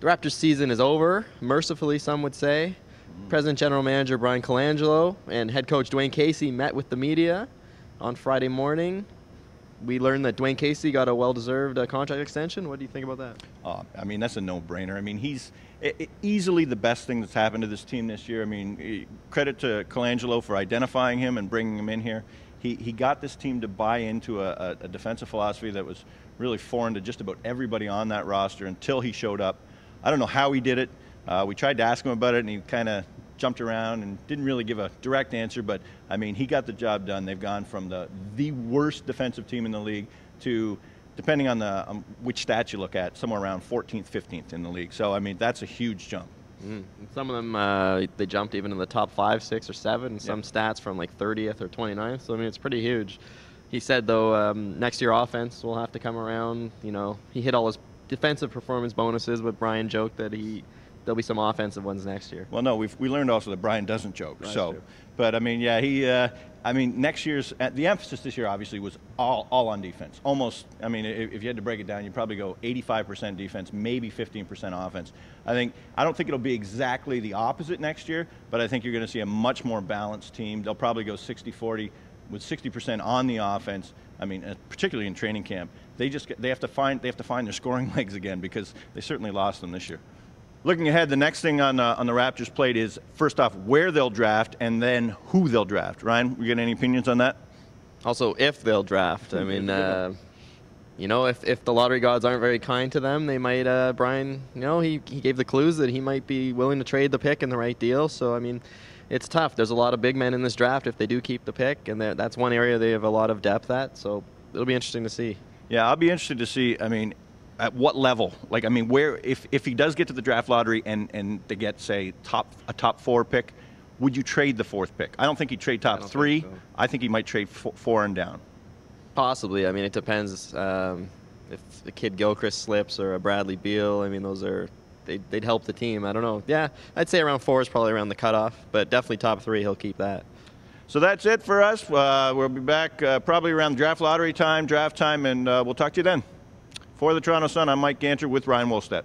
The Raptors season is over, mercifully some would say. President General Manager Brian Colangelo and head coach Dwayne Casey met with the media on Friday morning. We learned that Dwayne Casey got a well-deserved contract extension. What do you think about that? I mean, that's a no-brainer. I mean, he's easily the best thing that's happened to this team this year. I mean, credit to Colangelo for identifying him and bringing him in here. He got this team to buy into a defensive philosophy that was really foreign to just about everybody on that roster until he showed up. I don't know how he did it. We tried to ask him about it, and he kind of jumped around and didn't really give a direct answer, but I mean, he got the job done. They've gone from the worst defensive team in the league to, depending on which stats you look at, somewhere around 14th, 15th in the league. So, I mean, that's a huge jump. Some of them, they jumped even in the top 5, 6, or 7, and some stats from like 30th or 29th. So, I mean, it's pretty huge. He said, though, next year offense will have to come around. You know, he hit all his defensive performance bonuses, but Brian joked that there'll be some offensive ones next year. Well, no, we learned also that Brian doesn't joke. That's so, true. But I mean, yeah, I mean, next year's the emphasis this year obviously was all on defense. Almost, I mean, if you had to break it down, you'd probably go 85% defense, maybe 15% offense. I don't think it'll be exactly the opposite next year, but I think you're going to see a much more balanced team. They'll probably go 60-40 with 60% on the offense. I mean, particularly in training camp, they have to find their scoring legs again because they certainly lost them this year. Looking ahead, the next thing on the Raptors' plate is, first off, where they'll draft, and then who they'll draft. Ryan, you got any opinions on that? Also, if they'll draft. I mean, you know, if the lottery gods aren't very kind to them, they might, Brian, you know, he gave the clues that he might be willing to trade the pick in the right deal. So, I mean, it's tough. There's a lot of big men in this draft if they do keep the pick, and that's one area they have a lot of depth at. So it'll be interesting to see. Yeah, I'll be interested to see, I mean, at what level? Like, I mean, where if he does get to the draft lottery and they get, say, a top 4 pick, would you trade the 4th pick? I don't think he'd trade top 3. So. I think he might trade 4 and down. Possibly. I mean, it depends if the kid Gilchrist slips or a Bradley Beal. I mean, they'd help the team. I don't know. Yeah, I'd say around 4 is probably around the cutoff, but definitely top 3, he'll keep that. So that's it for us. We'll be back probably around draft lottery time, draft time, and we'll talk to you then. For the Toronto Sun, I'm Mike Ganter with Ryan Wolstead.